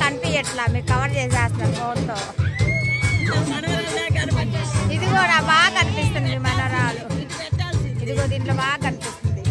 కనిపించట్లా మీరు కవర్ చేసేస్తున్నారు ఫోన్తో. ఇది కూడా బాగా కనిపిస్తుంది మనోరాలు. ఇదిగో దీంట్లో బాగా కనిపిస్తుంది.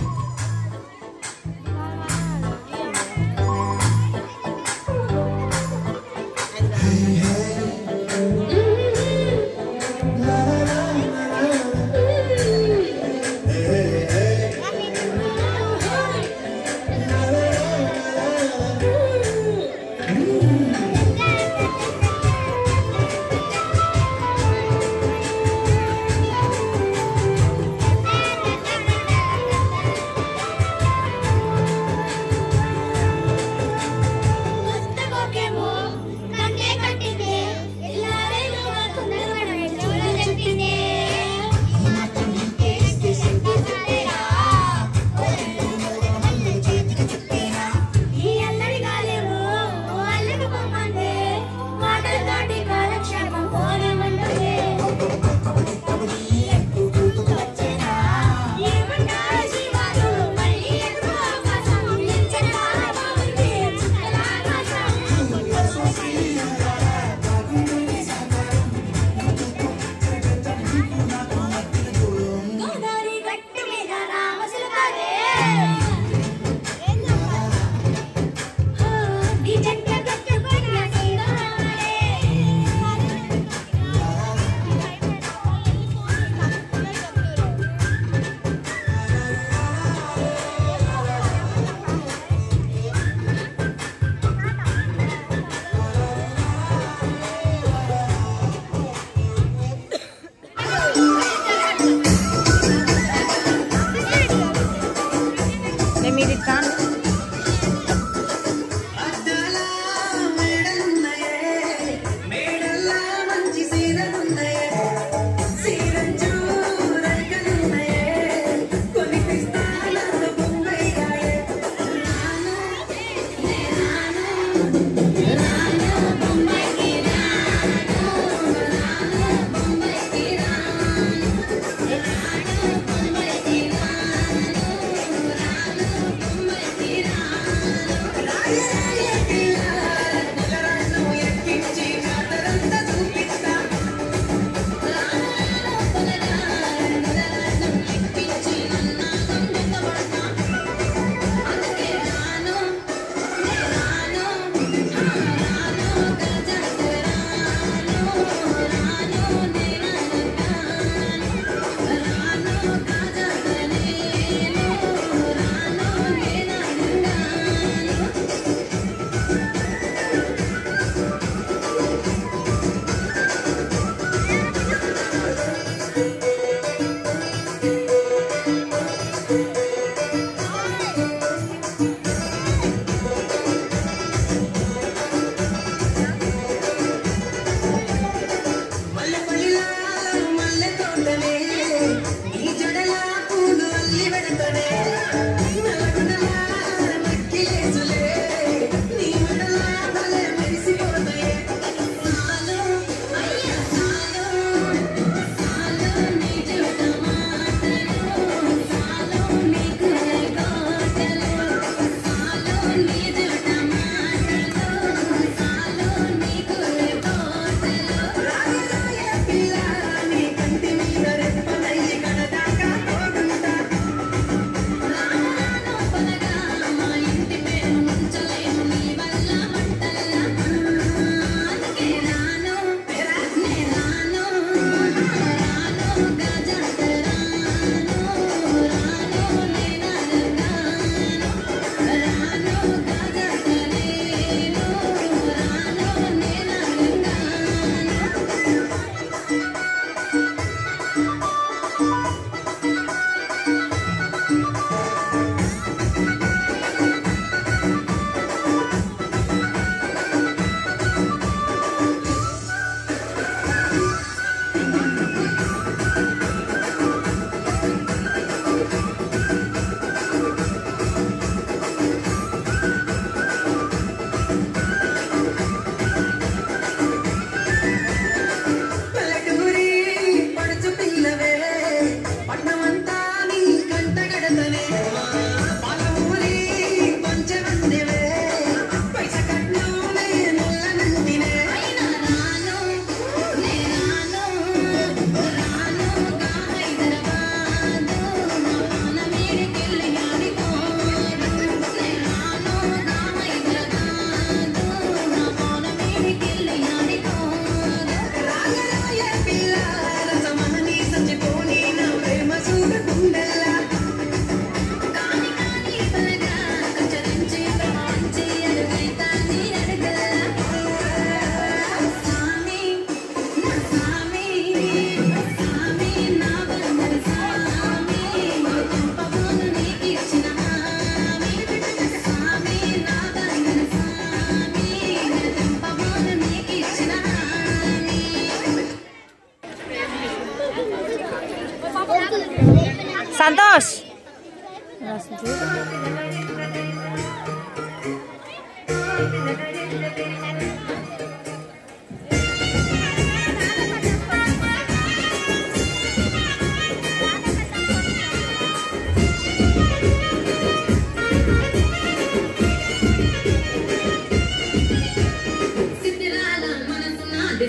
సంతోష్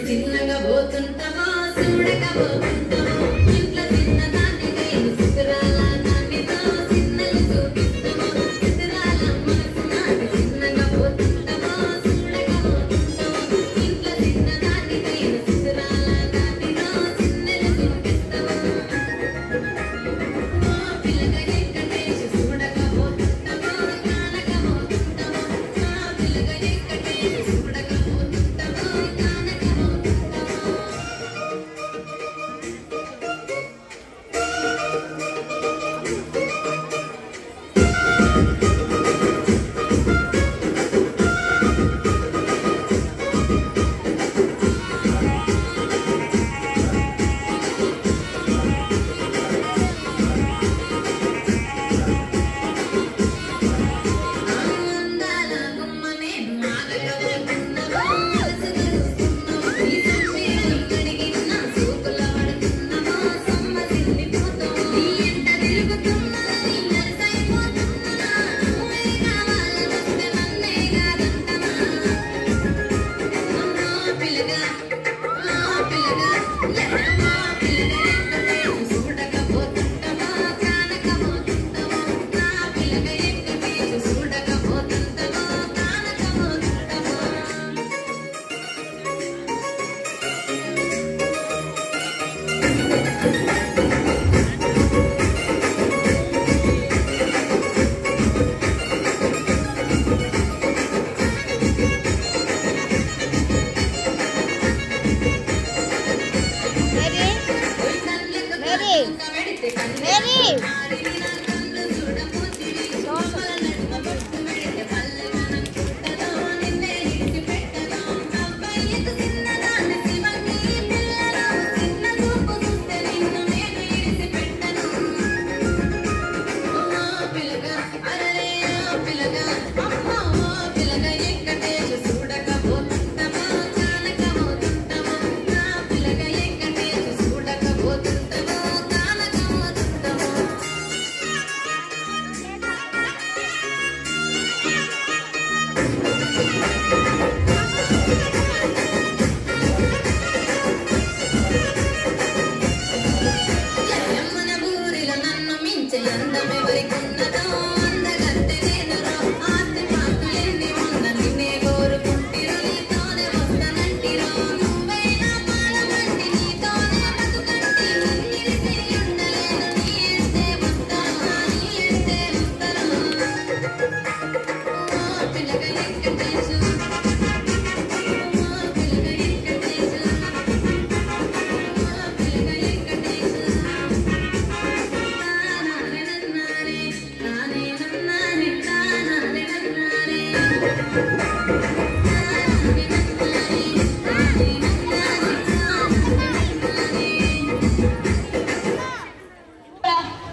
చిన్నగా పోతుంటావా చూడకపోతుంటావా ఇంట్లో చిన్న దాన్ని నేను చిత్రాల దానితో చిన్నలు చూపిస్తావా చిత్రాల మనసు నాటి చిన్నగా పోతుంటావా చూడకపోతుంటావా ఇంట్లో చిన్న దాన్ని నేను చిత్రాల దానితో చిన్నలు చూపిస్తావా పిల్లగా ఎక్కడేసి చూడకపోతుంటావా కానకపోతుంటావా పిల్లగా ఎక్కడేసి చూడకపోతుంటావా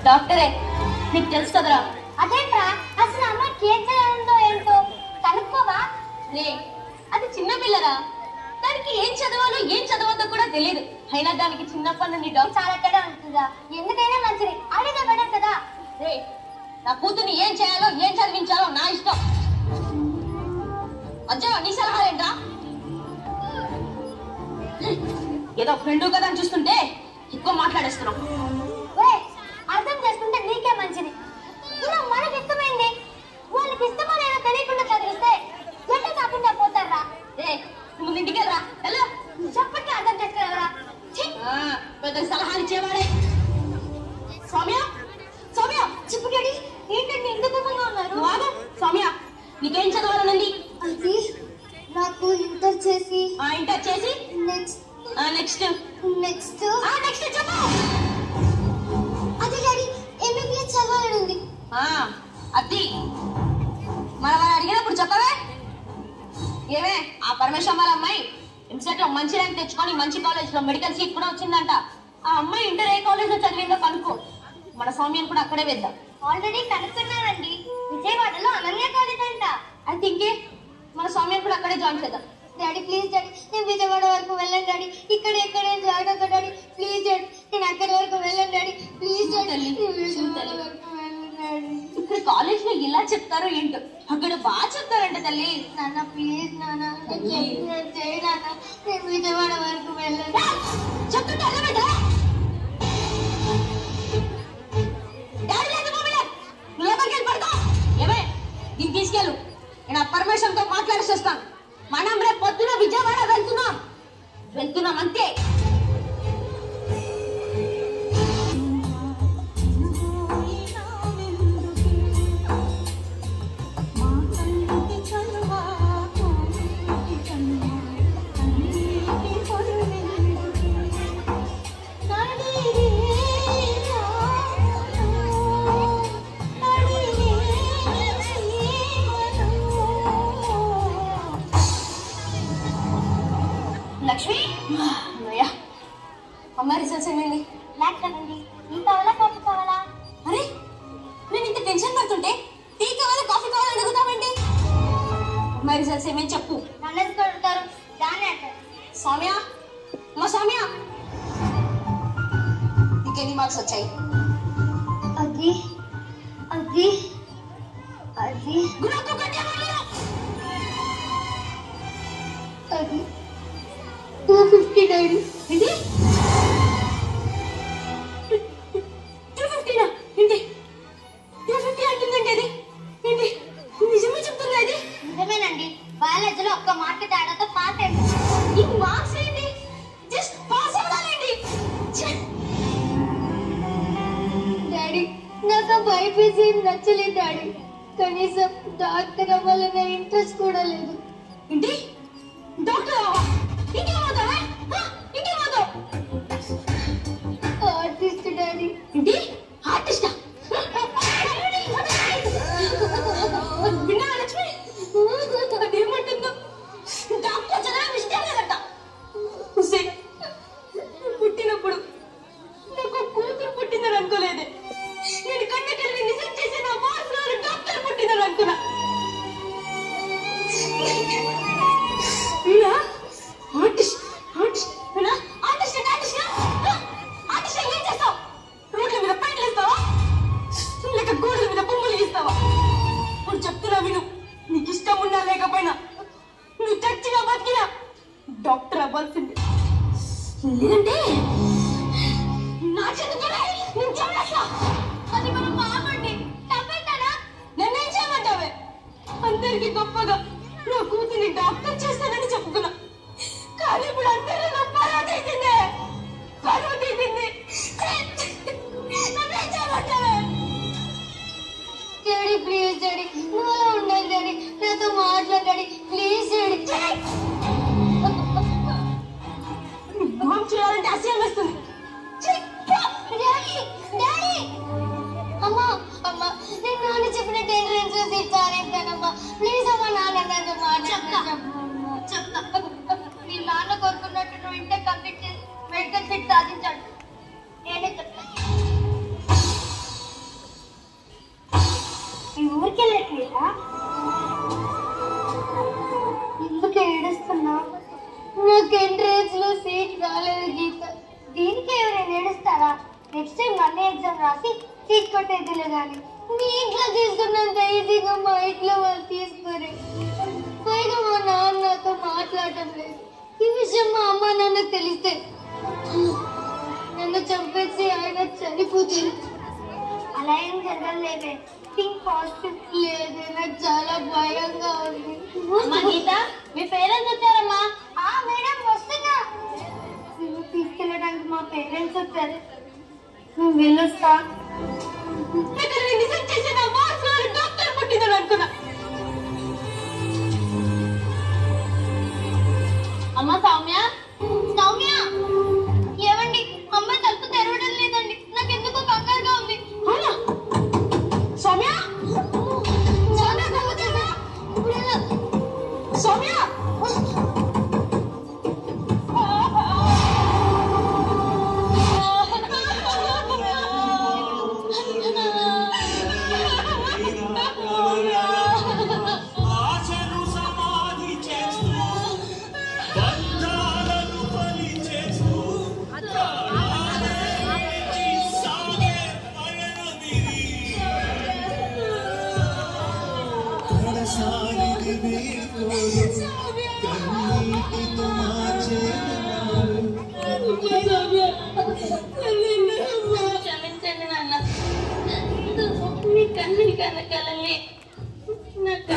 డాక్టరే నీకు తెలుసు కదరా అదేంట్రా అసలు అమ్మకి ఏం చదువుందో ఏంటో కనుక్కోవా రే అది చిన్న పిల్లరా దానికి ఏం చదవాలో ఏం చదవద్దో కూడా తెలియదు అయినా దానికి చిన్నప్పటి నుండి డాక్టర్ చాలా తేడా ఉంటుందా ఎందుకైనా మంచిది అడిగే బెటర్ కదా రే నా కూతుర్ని ఏం చేయాలో ఏం చదివించాలో నా ఇష్టం అజ్జా నీ సలహా ఏంట్రా ఏదో ఫ్రెండ్ కదా అని చూస్తుంటే ఎక్కువ మాట్లాడేస్తున్నాం అర్థం చేసుకుంటే నీకే మంచిది ఇలా మనకి ఇష్టమైంది వాళ్ళకి ఇష్టమనేదో తెలియకుండా చదివిస్తే ఎట్ట కాకుండా పోతారా ముందు ఇంటికి వెళ్ళరా ఎలా చెప్పట్లే అర్థం చేసుకోరా పెద్ద సలహాలు ఇచ్చేవాడే సౌమ్య సౌమ్య చెప్పు డాడీ ఏంటంటే ఇంత దూరంగా ఉన్నారు సౌమ్య నీకేం చదవాలనండి అది నాకు ఇంటర్ చేసి ఇంటర్ చేసి నెక్స్ట్ నెక్స్ట్ నెక్స్ట్ నెక్స్ట్ చెప్పు అది డాడీ ఎంబీబీఎస్ చదవాలని ఉంది అది మన వాళ్ళు అడిగినప్పుడు చెప్పవే ఏమే ఆ పరమేశ్వరం వాళ్ళ అమ్మాయి ఎంసెట్ లో మంచి ర్యాంక్ తెచ్చుకొని మంచి కాలేజ్ లో మెడికల్ సీట్ కూడా వచ్చిందంట ఆ అమ్మాయి ఇంటర్ ఏ కాలేజ్ లో చదివిందో కనుక్కో మన సౌమ్యను కూడా అక్కడే వేద్దాం. ఆల్రెడీ కనుక్కున్నానండి, విజయవాడలో అనన్య కాలేజ్ అంట. అయితే ఇంకే మన సౌమ్యను కూడా అక్కడే జాయిన్ చేద్దాం. డాడీ ప్లీజ్ డాడీ, నేను విజయవాడ వరకు వెళ్ళండి డాడీ. ఎక్కడే జాయిన్ అవుతా డాడీ. ప్లీజ్ డాడీ, నేను అక్కడి వరకు వెళ్ళండి డాడీ. ప్లీజ్ డాడీ, ఇక్కడ కాలేజ్ లో ఇలా చెప్తారో ఏంటో, అక్కడ బాగా చెప్తారంట తల్లి. నాన్న ప్లీజ్ నాన్న, చేయి నాన్న, నేను విజయవాడ వరకు వెళ్ళండి. చెప్తుంటే అర్థమైందా? ఏమే దీన్ని తీసుకెళ్ళు, నేను పరమేశ్వర్ తో మాట్లాడేసి వస్తాను. మనం రేపు పొద్దున విజయవాడ వెళ్తున్నాం అంతే. లక్ష్మి, అమ్మ రిజల్ట్స్ ఏమైంది? బ్లాక్ కదండి. టీ కావాలా కాఫీ కావాలా? అరే నేను ఇంత టెన్షన్ పడుతుంటే టీ కావాలా కాఫీ కావాలా అడుగుతావేంటి? అమ్మ రిజల్ట్స్ ఏమేమి చెప్పు. నన్నది కొడతారు దాన్ని అంటారు. సౌమ్య, అమ్మ సౌమ్య, నీకెన్ని మార్క్స్ వచ్చాయి? అది అది అది అది 250 డాడీ. ఏంటి 250? ఏంటి 250 అంటుందంటే అది ఏంటి? నిజమే చెప్తుందా అది? నిజమేనండి, బయాలజీలో ఒక్క మార్క్ తేడాతో పాస్ అయిపోయింది. ఈ మార్క్స్ ఏంటి? జస్ట్ పాస్ అవ్వాలండి. డాడీ నాకు బైపీసీ నచ్చలేదు డాడీ. కనీసం డాక్టర్ అవ్వాలనే ఇంట్రెస్ట్ కూడా లేదు. ఏంటి డాక్టర్ ఇంకేమవుతావా? ఇంకేమవుతావు? Artist daddy. ఏంటి ఆర్టిస్టా? విన్నావా లక్ష్మి? అదేమంటుందో, డాక్టర్ చదవడం ఇష్టం లేదంట. పుట్టినప్పుడు నాకు కూతురు పుట్టిందని అనుకోలేదే. నేను కన్నకెళ్ళి నిజం చేసి నా మార్పులో డాక్టర్ పుట్టిందని అనుకున్నా. ఏం చేస్తావు? రోడ్ల మీద పెయింట్లు ఇస్తావా లేక గోడల మీద బొమ్మలు ఇస్తావా? ఇప్పుడు చెప్తున్నా విను, నీకు ఇష్టం ఉన్నా లేకపోయినా నువ్వు చచ్చినా బతికినా డాక్టర్ అవ్వాల్సింది. లేదంటే నా చదువుకునే నేను చదివేస్తా. అది మన బాగుండి తప్పేస్తానా? నన్నేం చేయమంటావే? అందరికి గొప్పగా నా కూతుర్ని డాక్టర్ చేస్తానని చెప్పుకున్నా, కానీ ఇప్పుడు అందరూ నా పరువు తీసిందే. నన్నేం చేయమంటావే? డాడీ ప్లీజ్ డాడీ, నువ్వు అలా ఉండాలి డాడీ, నాతో మాట్లాడాడి ప్లీజ్ డాడీ. గోం చేయాలంటే అసహ్యం వేస్తుంది. డాడీ డాడీ, అమ్మా అమ్మా, నేను నాన్న చెప్పినట్టు ఎంట్రన్స్ సీట్ సారేస్తానమ్మా. ప్లీజ్ అమ్మా, నాన్న నాతో మాట్లాడతా. మీ నాన్న కోరుకున్నట్టు నువ్వు ఇంటర్ కంప్లీట్ చేసి మెడికల్ సీట్ సాధించాడు. నేనే చెప్తాను. ఈ ఊరికి వెళ్ళట్లేదా? ఎందుకు ఏడుస్తున్నా? నాకు ఎంట్రన్స్ లో సీట్ రాలేదు గీత. దీనికి ఎవరైనా ఏడుస్తారా? నెక్స్ట్ టైం మళ్ళీ ఎగ్జామ్ రాసి సీట్ కొట్టేదిలే కానీ మీ ఇంట్లో తీసుకున్నంత ఈజీగా మా ఇంట్లో వాళ్ళు తీసుకోరు. పైగా మా నాన్న నాతో మాట్లాడటం లేదు. ఈ విషయం మా అమ్మ నాన్నకు తెలిస్తే నన్ను చంపేసి ఆయన చనిపోతుంది. అలా ఏం జరగలేదే. Think positive. లేదు, నాకు చాలా భయంగా ఉంది. గీత, మీ పేరెంట్స్ వచ్చారమ్మా. మేడం వస్తున్నా. నువ్వు తీసుకెళ్ళడానికి మా పేరెంట్స్ వచ్చారు. నువ్వు వెళ్ళొస్తా. నిజం చేసి నా మార్క్స్ డాక్టర్ పుట్టిందని అనుకున్నా. అమ్మ సౌమ్య, సౌమ్య, ఏమండి? అమ్మాయి తలుపు తెరవడం లేదండి. నాకెందుకో కంగారుగా ఉంది. అవునా సౌమ్య? సౌమ్య తలుపు తెరవా? సౌమ్య తల్లి నాకు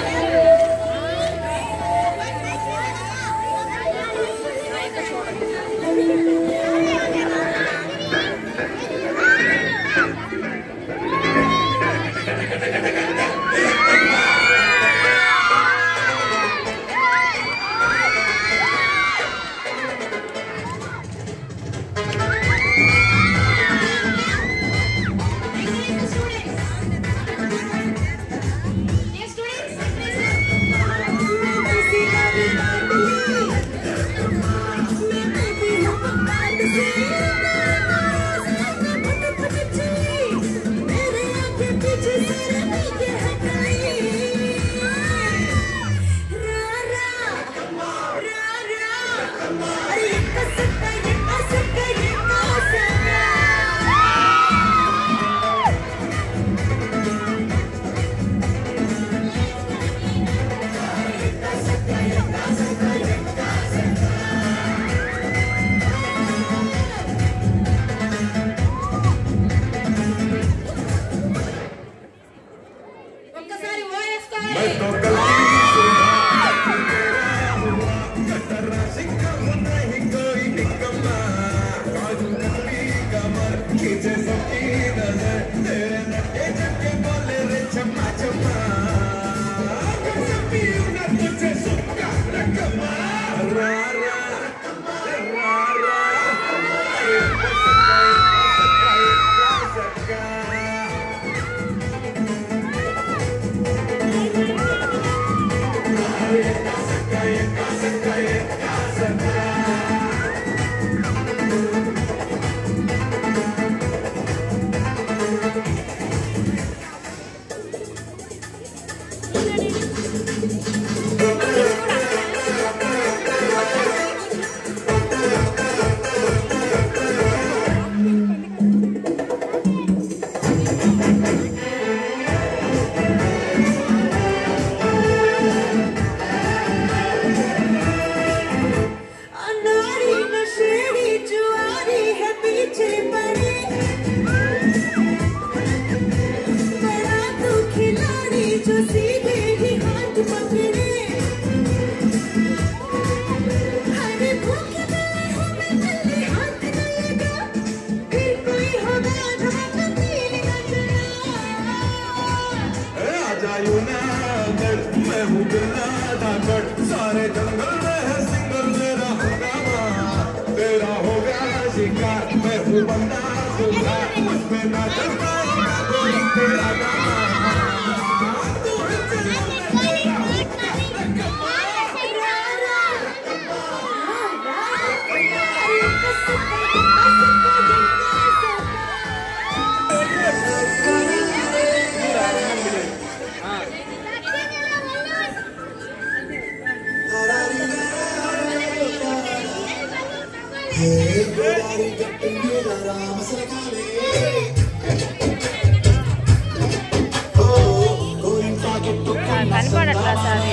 కనపడట్లా సార్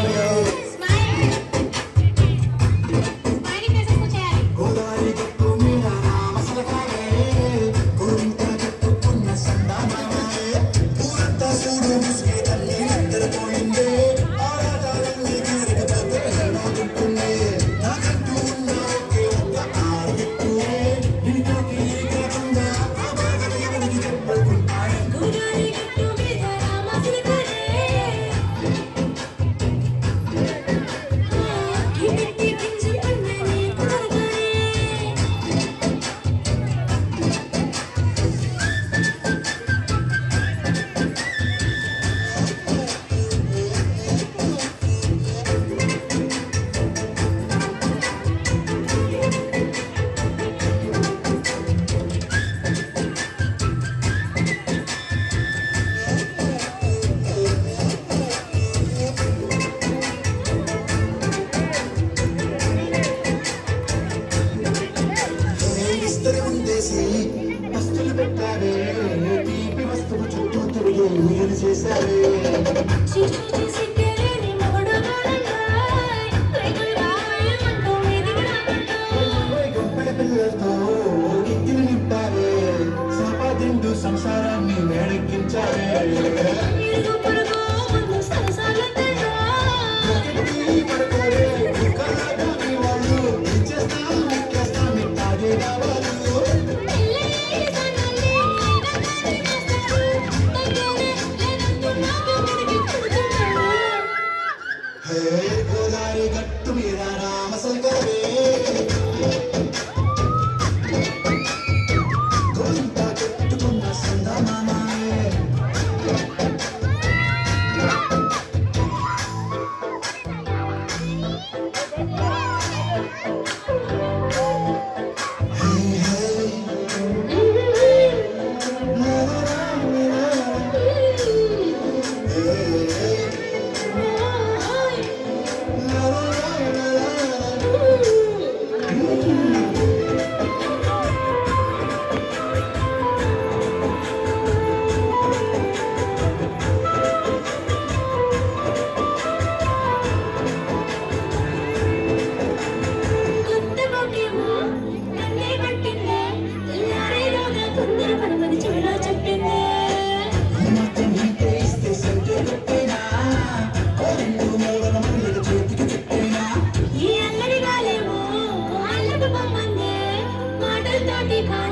సంసారాన్ని వేడెక్కించాలి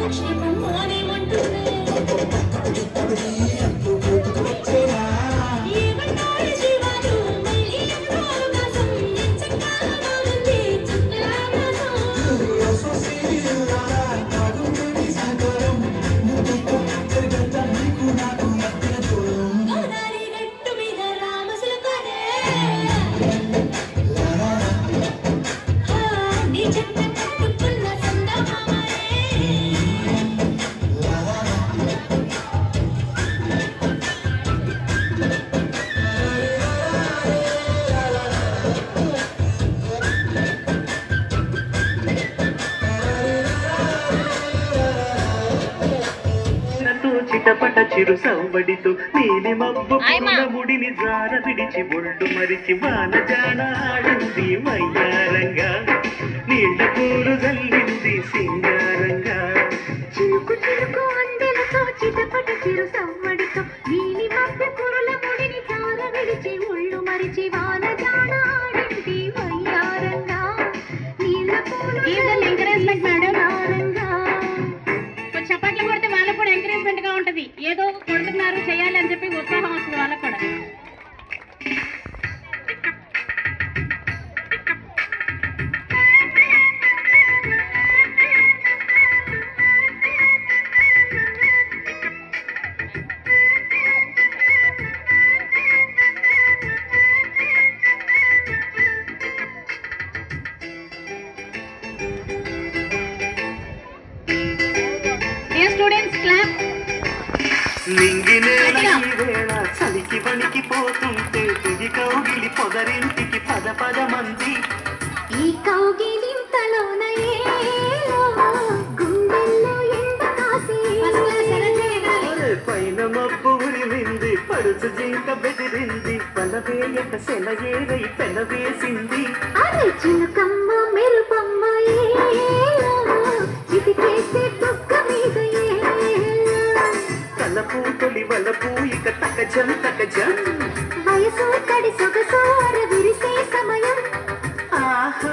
కాలక్షేపం మానేమంటుంది ఏమంటారు జీవాలు మళ్ళీ ఎప్పుడో అవకాశం ఎంచక్కాగా ఉంది చిత్రాకాశం గోదారి గట్టు మీద రామసులకనే నీ చెట్ట కట్టుకున్న సందమామనే చిటపట చిరు సవ్వడితో నీలి మబ్బు పూల ముడిని జార విడిచి ఒళ్ళు మరిచి వాన జాన ఆడింది వయ్యారంగా నీళ్ళ పూలు జల్లింది సింగారంగా చిలుకు చిలుకు అందెలతో చిటపట చిరు సవ్వడితో నీలి మబ్బు కురుల ముడిని చార విడిచి ఒళ్ళు మరిచి వాన జాన ఆడింది వయ్యారంగా నీళ్ళ పూలు ఎంకరేజ్మెంట్ మేడం చప్పట్లు కొడితే వాళ్ళకు కూడా ఎంకరేజ్మెంట్ గా ఉంటది ఏదో కొడుతున్నారు చేయాలి అని చెప్పి ఉత్సాహం వస్తుంది వాళ్ళకు కూడా స్టూడెంట్స్ క్లాప్ నింగినేల ఈ వేళ చలికి వణికి పోతుంటే తుది కౌగిలి పొదరింటికి పద పద మంది ఈ కౌగిలింతలోన ఏలో గుండెల్లో ఎండ కాసి పైన మబ్బు ఉరిమింది పడుచు జింక బెదిరింది పలవేయక సెలయేరై పెనవేసింది అరే చిలుకమ్మ మెరుపమ్మ ఏలో చిటికేసే దుఃఖ మీద తలపు తొలి వలపు ఇక తకజం తకజం వయసు తడి సొగసు అర విరిసే సమయం ఆహా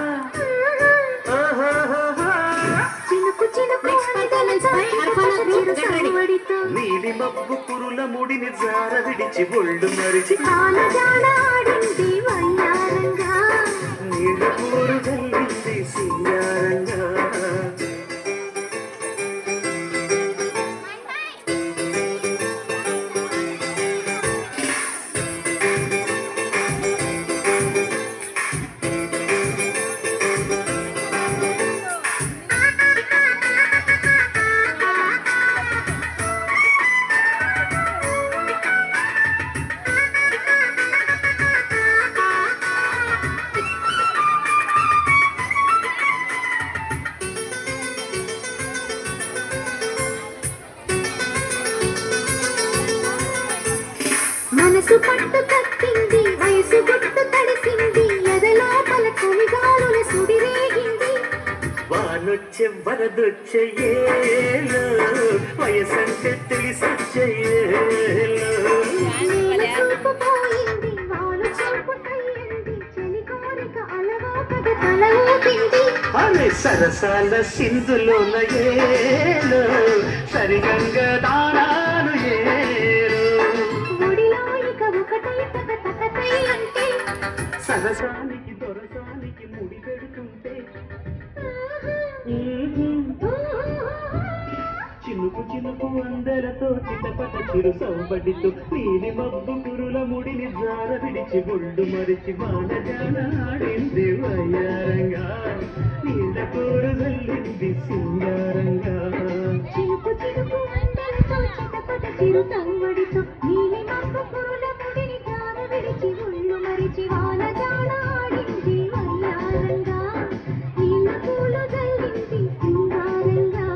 ఓహోహోహో. చినుకు చినుకు చిరు నీలి మబ్బు కురుల ముడిని జార విడిచి ఒళ్ళు మరిచి వాన జాన ఆడింది వయ్యారంగా నీళ్ళ పూలు జల్లింది సింగారంగా మనసు పట్టు కట్టింది వయసు గుట్టు తడిసింది ఎదలోపల కొలిగాలుల సుడిరేగింది వానొచ్చే వరదొచ్చే ఏలో వయసంటే తెలిసొచ్చే ఏలో నీల చూపు పోయింది వాలు చూపు తయ్యింది చలి కోరిక అలవాకగ తల ఊపింది అరే సరసాల సింధులోన ఏలో సరిగంగ దానాలు ఏలో ఒడిలో ఇక ఒకటై తగ తగతై అంటే సరసానికి దొరసానికి ముడి పెడుతుంటే చినుకు చినుకు అందెలతో చిటపట చిరు సౌబడితో నీలి మబ్బు కురుల ముడిని జార విడిచి ఒళ్ళు మరిచి వాన జాన ఆడింది వయ్యారంగా నీళ్ళ కూరు జల్లింది సింగారంగా చిలుకు చిలుకు అందెలతో చిటపట చిరు సంవడితో నీలి మబ్బు కురుల ముడిని జార విడిచి ఒళ్ళు మరిచి వాన జాన ఆడింది వయ్యారంగా నీళ్ళ పూలు జల్లింది సింగారంగా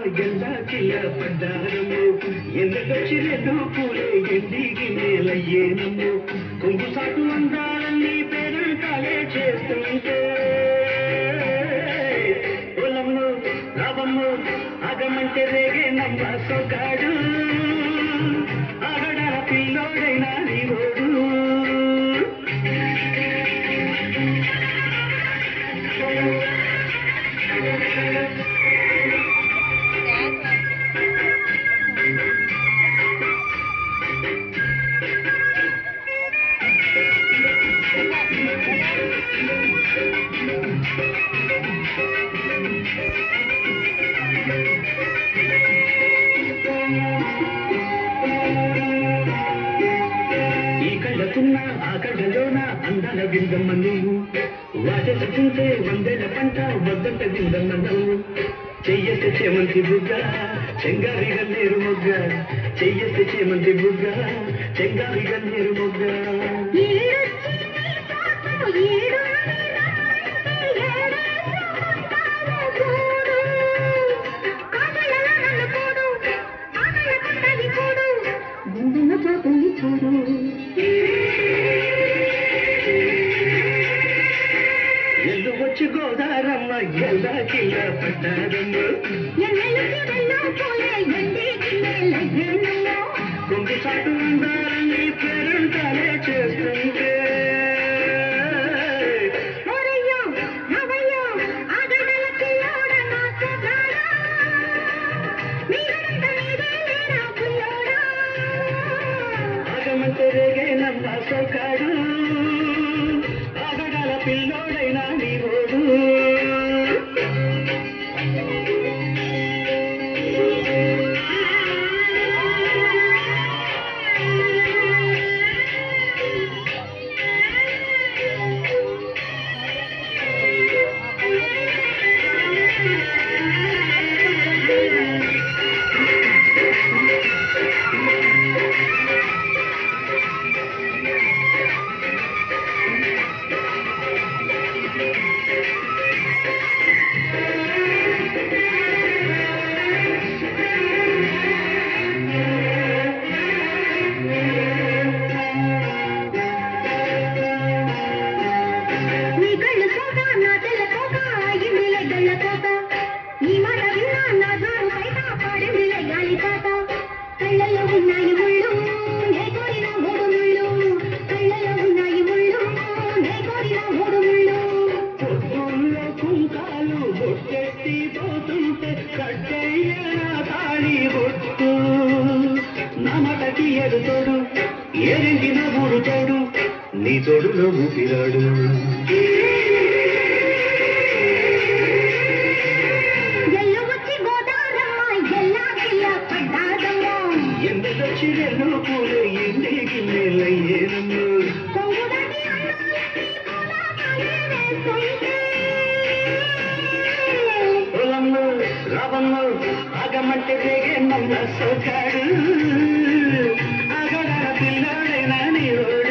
ಎಲ್ಲ ಕಿಲ್ಲ ಪಡ್ಡಾರಮ್ಮ ಎಂದೊಚ್ಚಿ రెండు పూలే ఎండికి నేలయ్యేనమ్ము కొంగు సాటు అందాలన్నీ పేరంటాలే చేస్తుంటే పొలమ్ము రావమ్ము ఆగమంటే రేగే నమ్మ సొగాడు ఆగడాల పిల్లోడైనా నీవోడు అందాల బిందమ్మ నువ్వు వాటెసుకుంటే వందల పంట వద్దంట బిందమ్మ నువ్వు చెయ్యస్తే చేమంతి బుగ్గ చెంగావి గన్నేరు మొగ్గ చెయ్యస్తే చేమంతి బుగ్గ చెంగావి గన్నేరు మొగ్గ చూడు ఎల్లు వచ్చి గోదారమ్మ ఎలా కిల్ల పడ్డారమ్మ కొంగు సాటు ఉండాలని పేరంటాలే చేస్తుంటే ఆగమంటే రేగే నమ్మ సొకాడు ఆగడాల పిల్లోడైనా నీవోడు తోడు ఏరింగిన ఊరు తోడు నీ తోడులో ఊపిరాడు ఎందొచ్చి రెండు పూలు ఇంటికి మేలయ్యేనమ్ము పొలమ్ము రావమ్ము ఆగమంటే రేగే నమ్మ సొకాడు ఆగడాల పిల్లోడైనా నీవోడు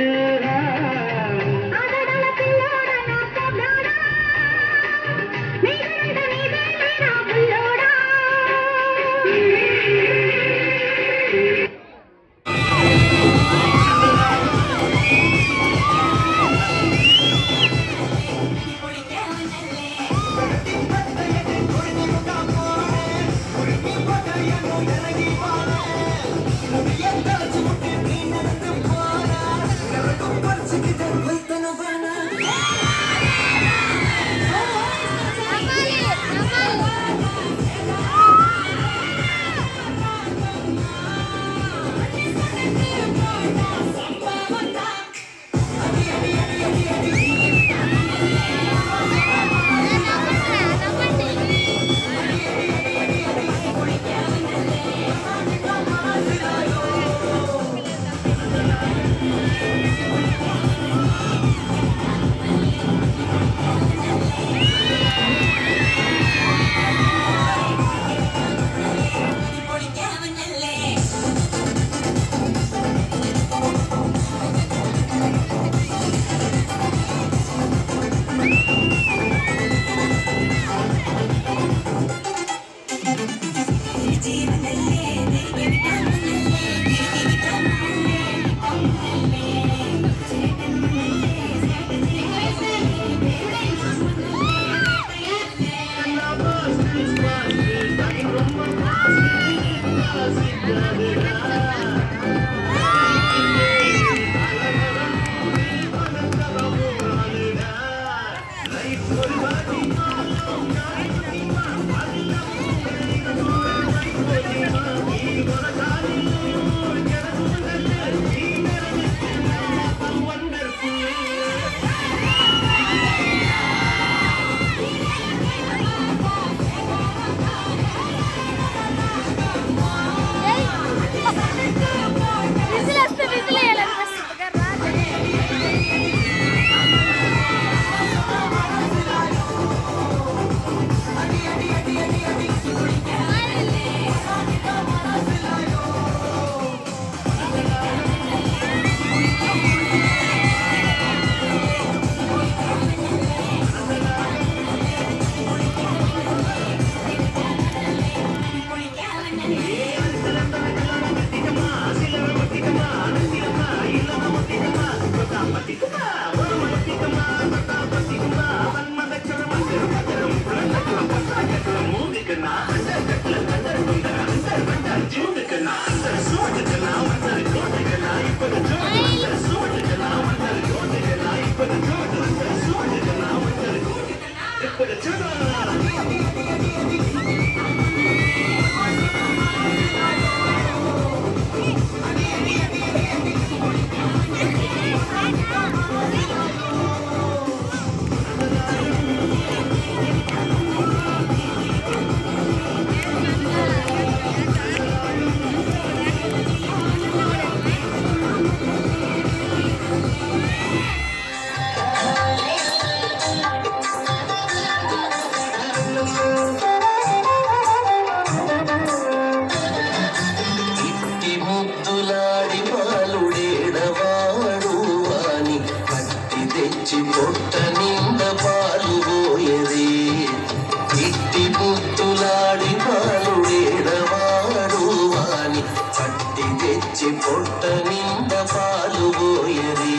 నింద పాలు పోయది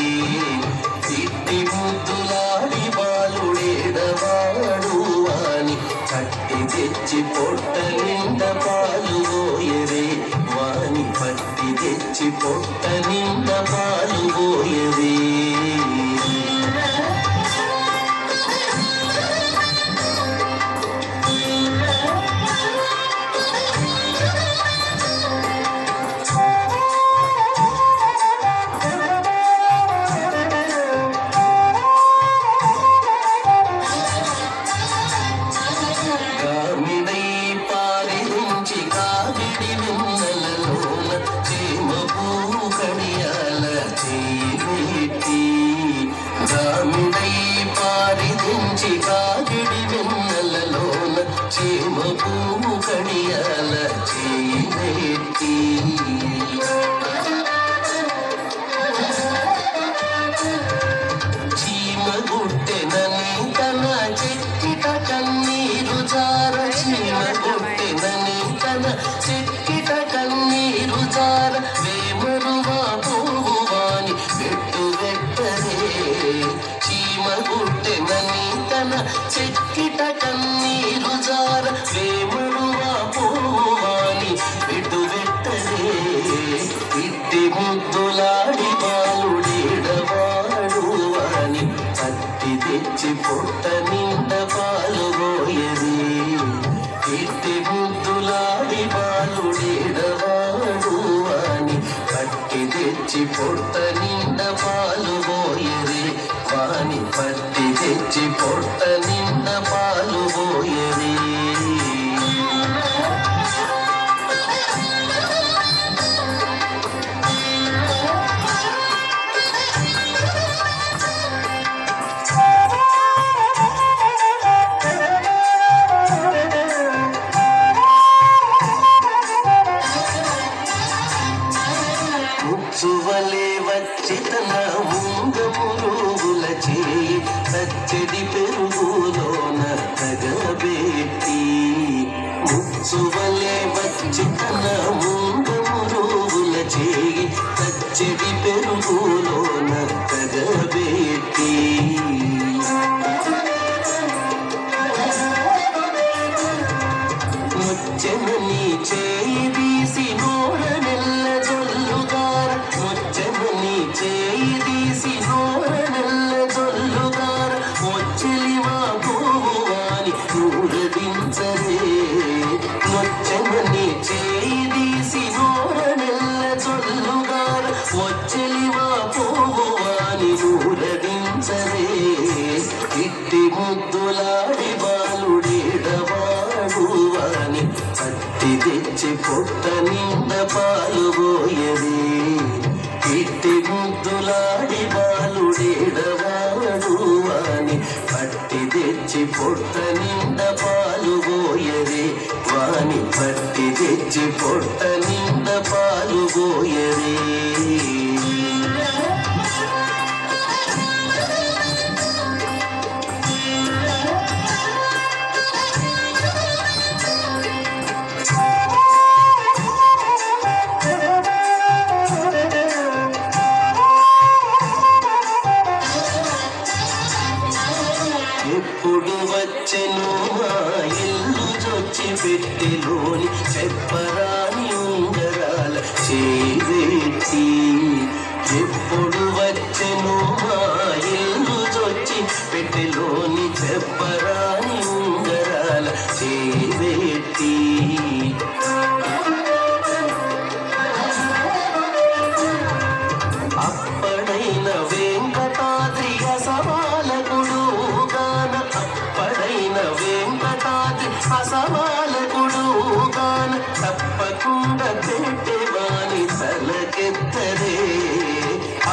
తిట్టి ముద్దులాడి బాలుడేడవాడు వాని కట్టి తెచ్చి పొట్ట నింద పాలు పోయది వాని పట్టి తెచ్చి పొట్ట నింద పాలు పోయది కాగిడి వెన్నెలలోన చీమ పువ్వు కడియాల చేయి చీమ గుట్టెనని తన చెక్కిట కన్నీరు జార చీమ గుట్టెనని తన చెక్కిట కన్నీరు జార వేమరువా పువ్వు వాని పెట్టు వెట్టరే చీమ గుట్టెనని తన చెక్కిట కన్నీరు జార వేమరువా పువ్వు వాని పెట్టు వెట్టరే ఇట్టి ముద్దులాడి బాలుడేడవాడు వాని పట్టి తెచ్చి పొట్ట నిండ పాలు పోయది ఇట్టి ముద్దులాడి బాలుడేడవాడు వాని పట్టి తెచ్చి పొట్ట నిండ పాలు పోయది వాని పట్టి తెచ్చి పొట్ట నిండ పాలు పోయది ముచ్చువలే వచ్చి తన ముంగమురుగుల చేయి పచ్చడి పెరుగులోన తగబెట్టి ముచ్చువలే వచ్చి తన ముంగమురుగుల చేయి పచ్చడి పెరుగులోన తగబెట్టి ముచ్చని చేయి తీసి నోరనెల్ల జొల్లుగార ముచ్చని చేయి తీసి నోరనెల్ల జొల్లుగార వచ్చలివా పువ్వువాని ఊరడించరే ముచ్చని చేయి తీసి నోరనెల్ల జొల్లుగార వచ్చలివా పువ్వువాని ఊరడించరే ఇట్టి ముద్దులాడి బాలుడేడవాడు వాని పట్టి తెచ్చి పొట్ట నిండ పాలు పోయది ఇట్టి ముద్దులాడి బాలుడేడవాడు వాని పట్టి తెచ్చి పొట్ట నిండ పాలు పోయది వాని పట్టి తెచ్చి పొట్ట నిండ పాలు పోయది ఎప్పుడు వచ్చెను మా ఇల్లు చొచ్చి పెట్టెలోని చెప్పరాని ఉంగరాల చేపెట్టి ఎప్పుడు వచ్చెను మా ఇల్లు చొచ్చి పెట్టెలోని చెప్పరాని ఉంగరాల చేపెట్టి అప్పడైన వెంకటాద్రి అసవాలకుడు గాన అప్పడైన వెంకటాద్రి అసవాలకుడు గాన తప్పకుండా పెట్టేవాని తలకెత్తరే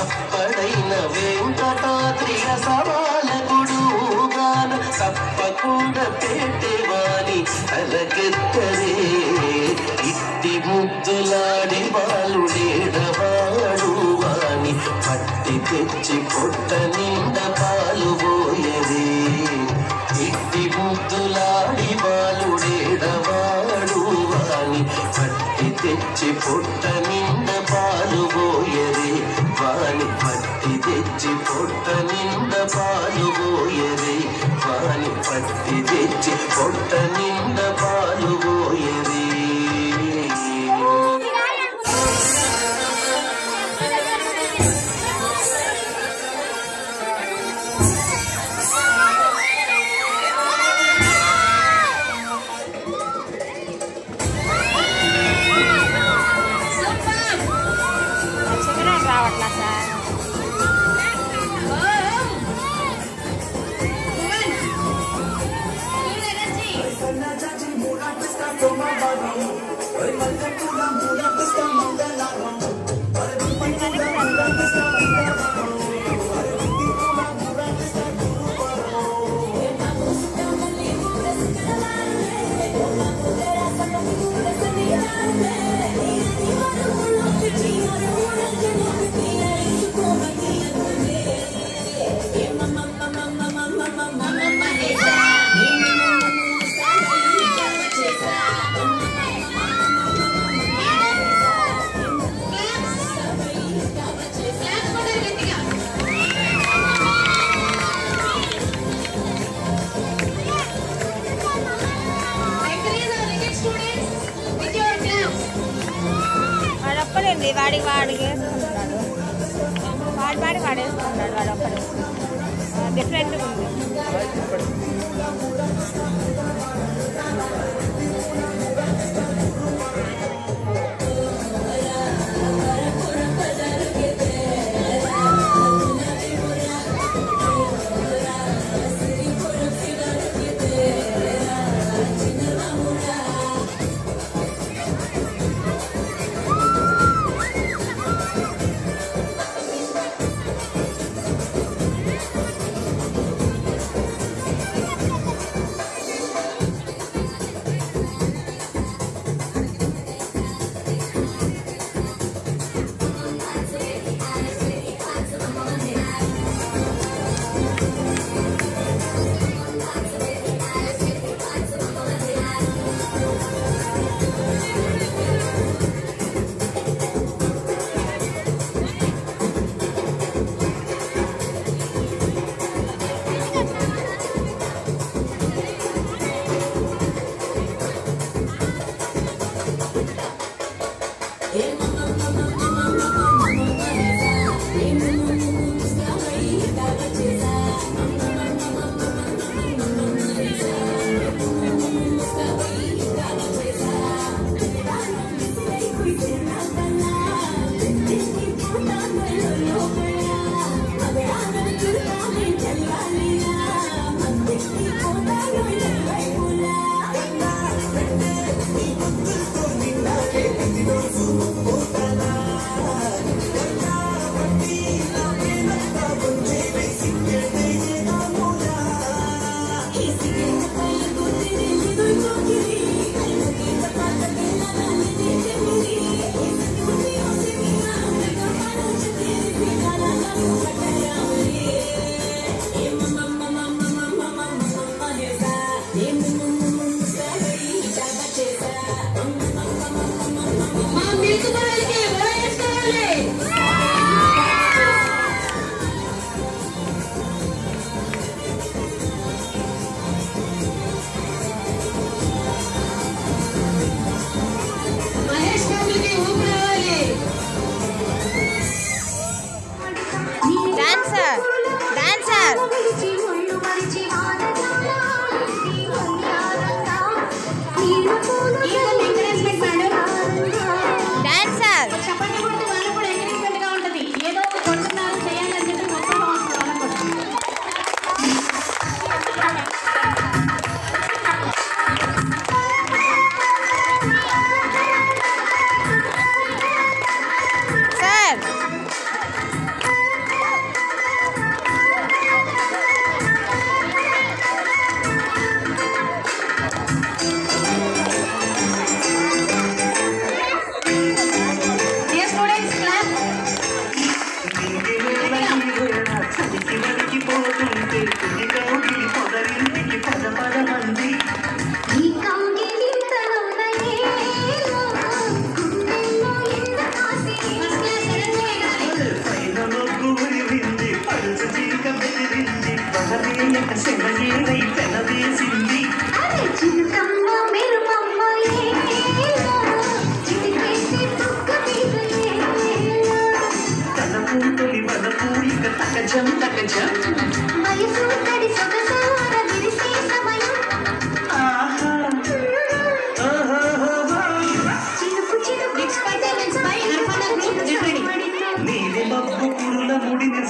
అప్పడైన వెంకటాద్రి అసవాలకుడు గాన తప్పకుండా పెట్టేవాని తలకెత్తరే ఇట్టి ముద్దులాడి బాలుడేడవాడు వాని పట్టి తెచ్చి పొట్ట నిండ పాలు పోయది ఇట్టి ముద్దులాడి బాలుడేడవాడు వాని పట్టి తెచ్చి పొట్ట నిండ పాలు పోయది సార్. వాడొక్కడండి, వాడికి వేసుకుంటున్నాడు, వాడు వాడేసుకుంటున్నాడు, వాడొక్కడు డిఫరెంట్గా ఉంది.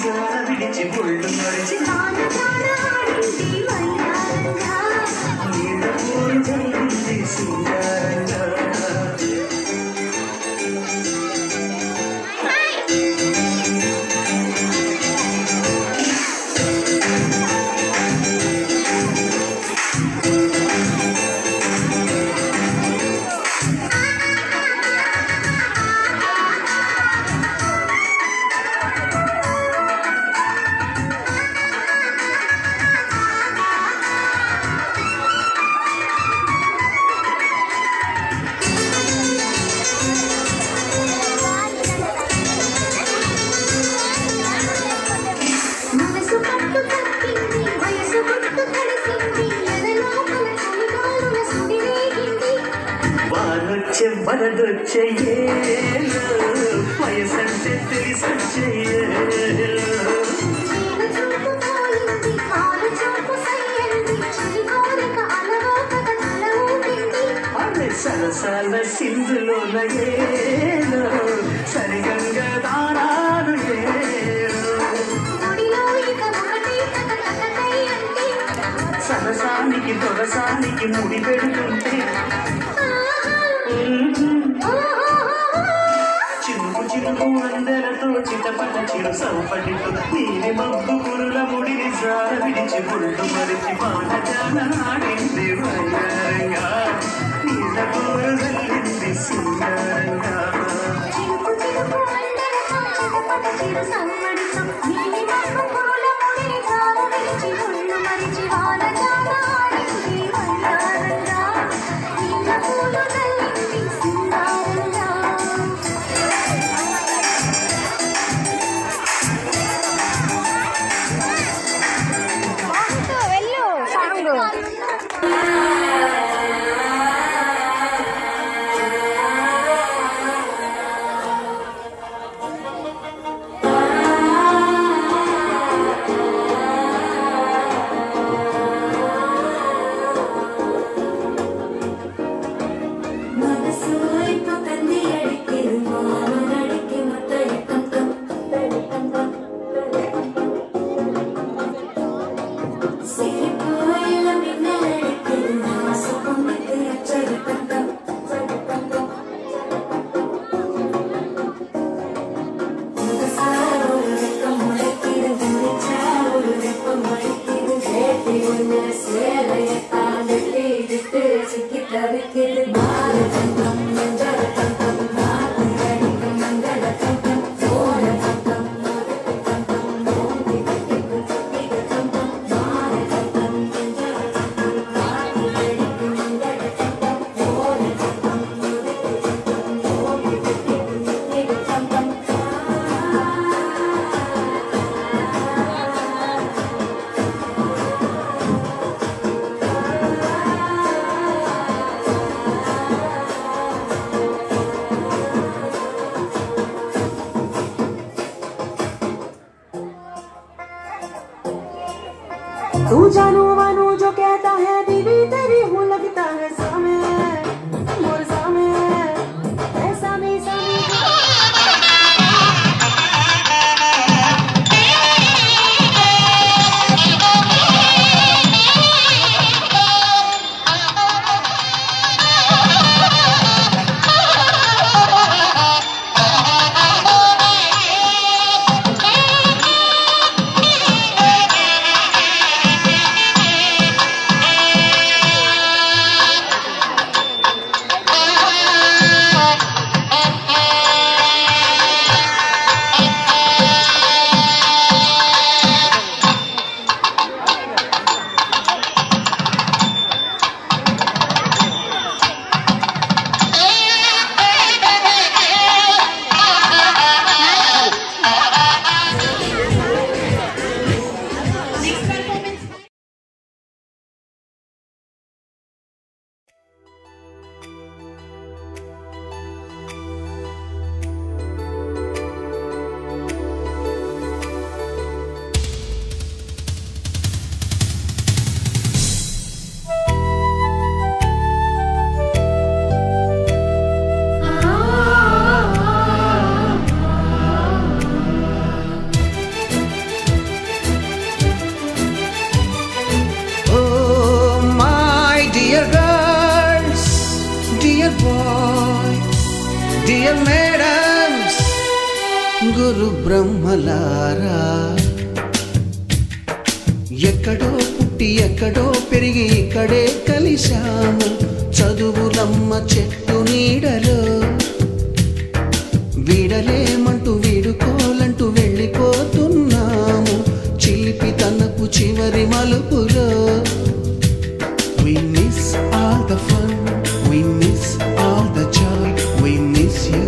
జార విడిచి ఒళ్ళు మరిచి నీళ్ళ పూలు జరిగింది సింగారంగా వరదొచ్చే వయసంటే తెలిసొచ్చే అరే సరసాల సింధులోన ఏలో సరిగంగా దానాలు సరసానికి దొరసానికి ముడి పెడుతుంటే చిరుకు చిరుకు అందెలతో చిటపట చిరు సౌపటితో నీలి మబ్బు కురుల ముడిని జార విడిచి ఒళ్ళు మరిచి బాణజాన ఆడింది వయ్యారంగా నీళ్ళ కూరు జల్లింది సింగారంగా तू जानू वानू जो कहता है बीवी तेरी हूँ लगता है सामे मोर सामे ऐसा में ముగ్గురు బ్రహ్మలారా ఎక్కడో పుట్టి ఎక్కడో పెరిగి ఇక్కడే కలిశాము చదువులమ్మ చెట్టు నీడలో వీడలేమంటూ వీడుకోలంటూ వెళ్ళిపోతున్నాము చిలిపి తనపు చివరి మలుపులో We miss all the fun, we miss all the joy, we miss you.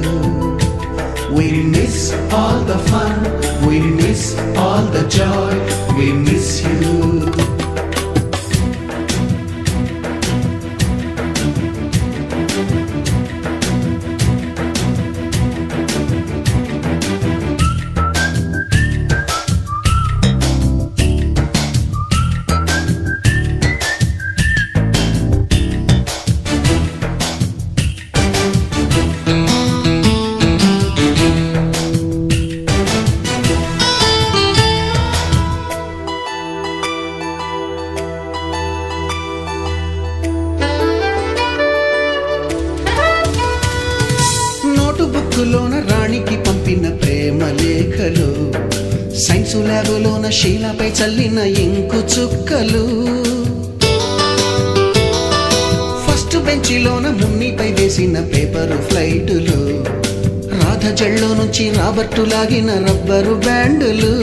We miss all the fun, we miss all the joy, we miss you. లోన రాణికి పంపిన ప్రేమ లేఖలు సైన్సు ల్యాబులోన శీలపై చల్లిన ఇంకు చుక్కలు ఫస్ట్ బెంచిలోన మున్నిపై వేసిన పేపరు ఫ్లైటులు రాధ జల్లో నుంచి రాబర్టు లాగిన rubber బ్యాండులు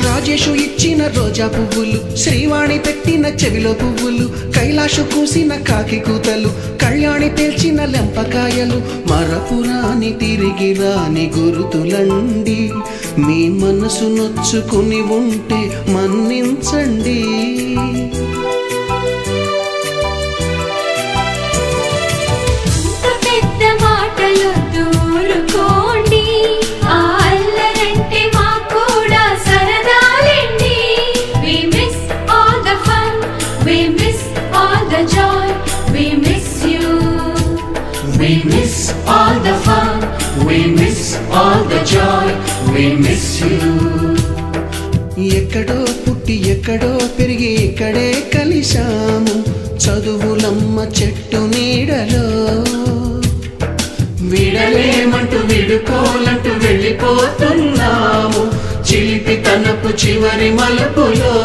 Rajesh ఇచ్చిన రోజా పువ్వులు శ్రీవాణి పెట్టిన చెవిలో పువ్వులు కైలాషు కూసిన కాకి కూతలు కళ్యాణి పేల్చిన లెంపకాయలు మరపురాని తిరిగి రాని గురుతులండి మీ మనసు నొచ్చుకుని ఉంటే మన్నించండి పెద్ద మాటలు దూరుకోండి అల్లరంటే మా కూడా సరదాలండి we miss all the fun we miss all the joy we miss you we miss all the fun we miss all the joy we miss you ఎక్కడో పుట్టి ఎక్కడో పెరిగి ఇక్కడే కలిశాము చదువులమ్మ చెట్టు నీడలో వీడలేమంటూ వీడుకోలంటూ వెళ్ళిపోతున్నాము చిలిపి తనపు చివరి మలుపులో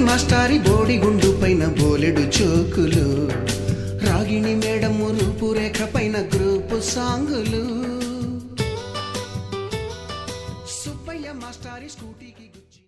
మాస్టారి బోడిగుండు పైన బోలెడు చోకులు రాగిణి మేడము రూపురేఖ పైన గ్రూపు సాంగులు సుబ్బయ్య మాస్టారి స్కూటీకి గుచ్చి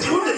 Jude